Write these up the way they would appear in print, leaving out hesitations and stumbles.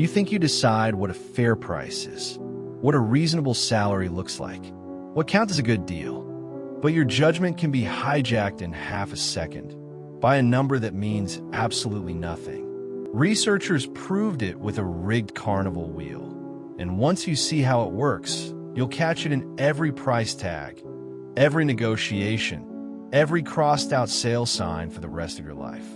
You think you decide what a fair price is, what a reasonable salary looks like, what counts as a good deal. But your judgment can be hijacked in half a second by a number that means absolutely nothing. Researchers proved it with a rigged carnival wheel. And once you see how it works, you'll catch it in every price tag, every negotiation, every crossed-out sale sign for the rest of your life.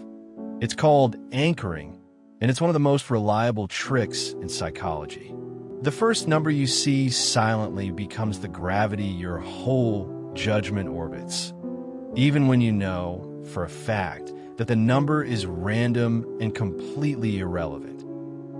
It's called anchoring, and it's one of the most reliable tricks in psychology. The first number you see silently becomes the gravity your whole judgment orbits, even when you know, for a fact, that the number is random and completely irrelevant.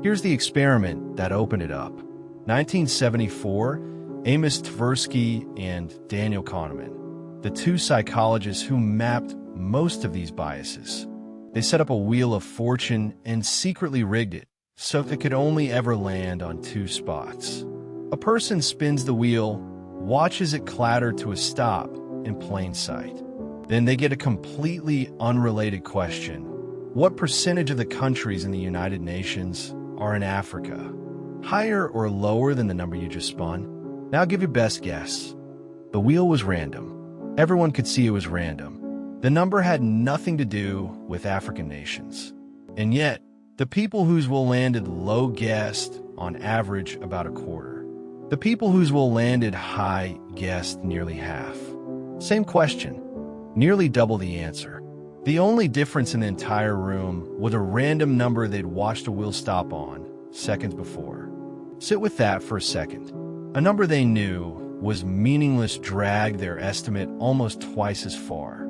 Here's the experiment that opened it up. 1974, Amos Tversky and Daniel Kahneman, the two psychologists who mapped most of these biases. They set up a wheel of fortune and secretly rigged it so it could only ever land on two spots. A person spins the wheel, watches it clatter to a stop in plain sight. Then they get a completely unrelated question. What percentage of the countries in the United Nations are in Africa? Higher or lower than the number you just spun? Now give your best guess. The wheel was random. Everyone could see it was random. The number had nothing to do with African nations. And yet, the people whose will landed low guessed, on average, about a quarter. The people whose will landed high guessed nearly half. Same question, nearly double the answer. The only difference in the entire room was a random number they'd watched a wheel stop on seconds before. Sit with that for a second. A number they knew was meaningless dragged their estimate almost twice as far.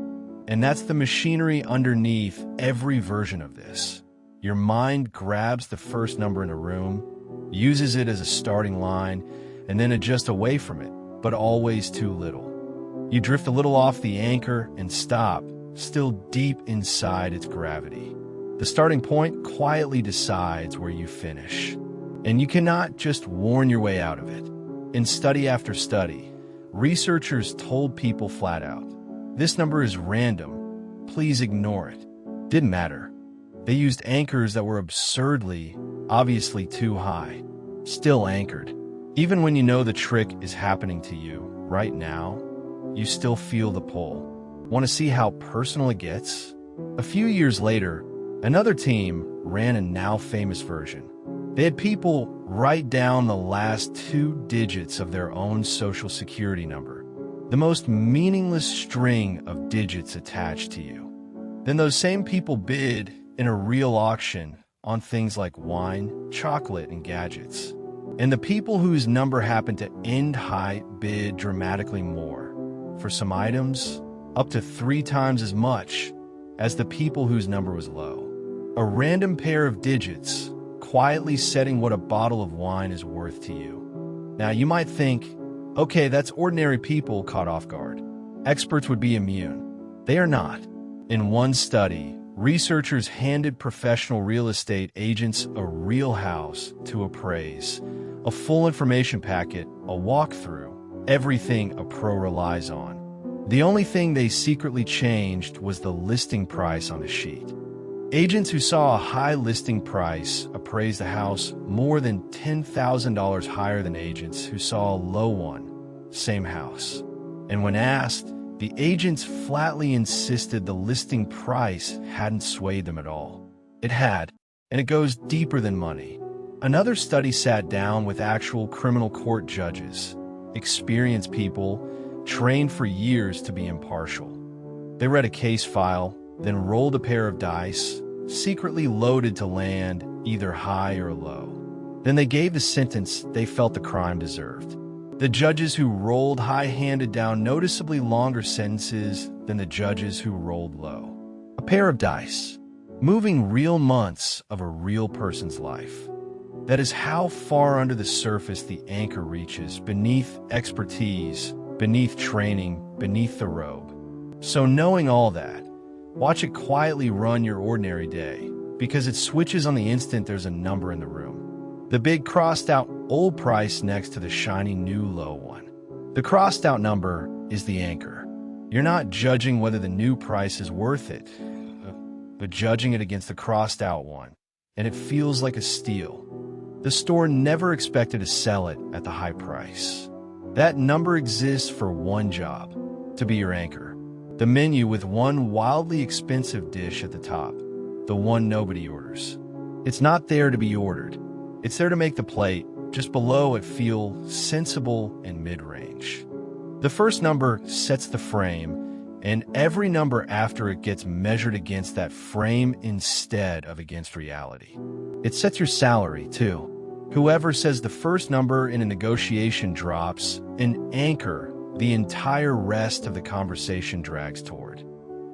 And that's the machinery underneath every version of this. Your mind grabs the first number in a room, uses it as a starting line, and then adjusts away from it, but always too little. You drift a little off the anchor and stop, still deep inside its gravity. The starting point quietly decides where you finish. And you cannot just warn your way out of it. In study after study, researchers told people flat out, "This number is random. Please ignore it." Didn't matter. They used anchors that were absurdly, obviously too high. Still anchored. Even when you know the trick is happening to you right now, you still feel the pull. Want to see how personal it gets? A few years later, another team ran a now famous version. They had people write down the last 2 digits of their own social security number, the most meaningless string of digits attached to you. Then those same people bid in a real auction on things like wine, chocolate, and gadgets. And the people whose number happened to end high bid dramatically more. For some items, up to 3 times as much as the people whose number was low. A random pair of digits quietly setting what a bottle of wine is worth to you. Now you might think, okay, that's ordinary people caught off guard. Experts would be immune. They are not. In one study, researchers handed professional real estate agents a real house to appraise, a full information packet, a walkthrough, everything a pro relies on. The only thing they secretly changed was the listing price on the sheet. Agents who saw a high listing price appraised the house more than $10,000 higher than agents who saw a low one, same house. And when asked, the agents flatly insisted the listing price hadn't swayed them at all. It had, and it goes deeper than money. Another study sat down with actual criminal court judges, experienced people, trained for years to be impartial. They read a case file, then rolled a pair of dice, secretly loaded to land either high or low. Then they gave the sentence they felt the crime deserved. The judges who rolled high handed down noticeably longer sentences than the judges who rolled low. A pair of dice, moving real months of a real person's life. That is how far under the surface the anchor reaches, beneath expertise, beneath training, beneath the robe. So knowing all that, watch it quietly run your ordinary day, because it switches on the instant there's a number in the room. The big crossed-out old price next to the shiny new low one. The crossed-out number is the anchor. You're not judging whether the new price is worth it, but judging it against the crossed-out one, and it feels like a steal. The store never expected to sell it at the high price. That number exists for one job, to be your anchor. The menu with one wildly expensive dish at the top, the one nobody orders. It's not there to be ordered. It's there to make the plate just below it feel sensible and mid-range. The first number sets the frame, and every number after it gets measured against that frame instead of against reality. It sets your salary, too. Whoever says the first number in a negotiation drops an anchor the entire rest of the conversation drags toward.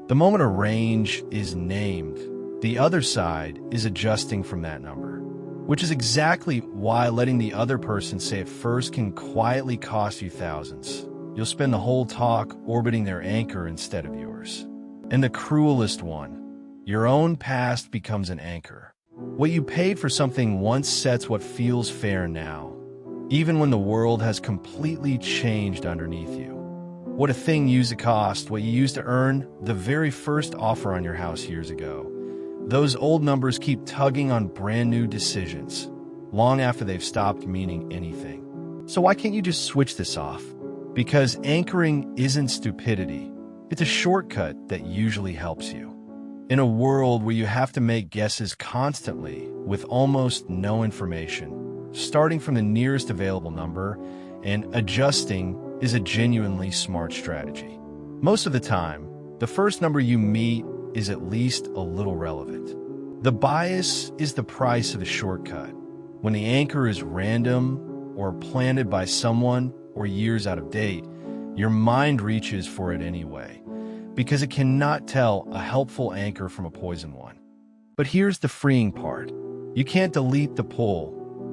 The moment a range is named, the other side is adjusting from that number, which is exactly why letting the other person say it first can quietly cost you thousands. You'll spend the whole talk orbiting their anchor instead of yours. And the cruelest one, your own past becomes an anchor. What you paid for something once sets what feels fair now, even when the world has completely changed underneath you. What a thing used to cost, what you used to earn, the very first offer on your house years ago. Those old numbers keep tugging on brand new decisions, long after they've stopped meaning anything. So why can't you just switch this off? Because anchoring isn't stupidity. It's a shortcut that usually helps you. In a world where you have to make guesses constantly with almost no information, starting from the nearest available number and adjusting is a genuinely smart strategy. Most of the time, the first number you meet is at least a little relevant. The bias is the price of the shortcut. When the anchor is random or planted by someone or years out of date, your mind reaches for it anyway, because it cannot tell a helpful anchor from a poison one. But here's the freeing part. You can't delete the pull,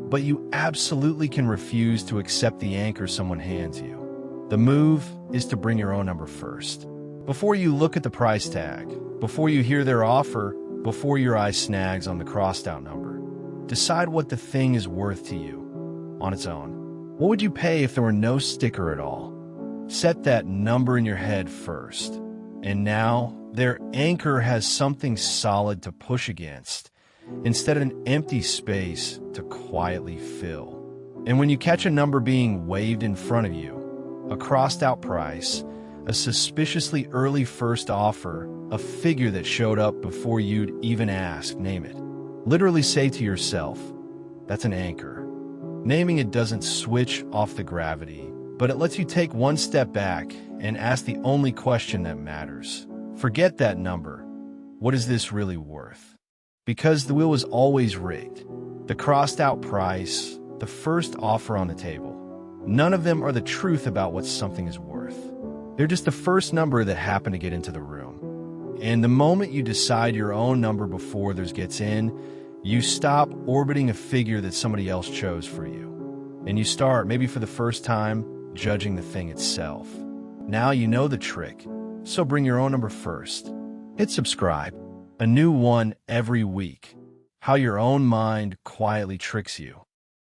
but you absolutely can refuse to accept the anchor someone hands you. The move is to bring your own number first. Before you look at the price tag, before you hear their offer, before your eye snags on the crossed-out number, decide what the thing is worth to you on its own. What would you pay if there were no sticker at all? Set that number in your head first. And now, their anchor has something solid to push against, instead of an empty space to quietly fill. And when you catch a number being waved in front of you, a crossed-out price, a suspiciously early first offer, a figure that showed up before you'd even ask, name it. Literally say to yourself, that's an anchor. Naming it doesn't switch off the gravity, but it lets you take one step back and ask the only question that matters. Forget that number. What is this really worth? Because the wheel is always rigged. The crossed-out price, the first offer on the table. None of them are the truth about what something is worth. They're just the first number that happened to get into the room. And the moment you decide your own number before theirs gets in, you stop orbiting a figure that somebody else chose for you. And you start, maybe for the first time, judging the thing itself. Now you know the trick, so bring your own number first. Hit subscribe. A new one every week. How your own mind quietly tricks you.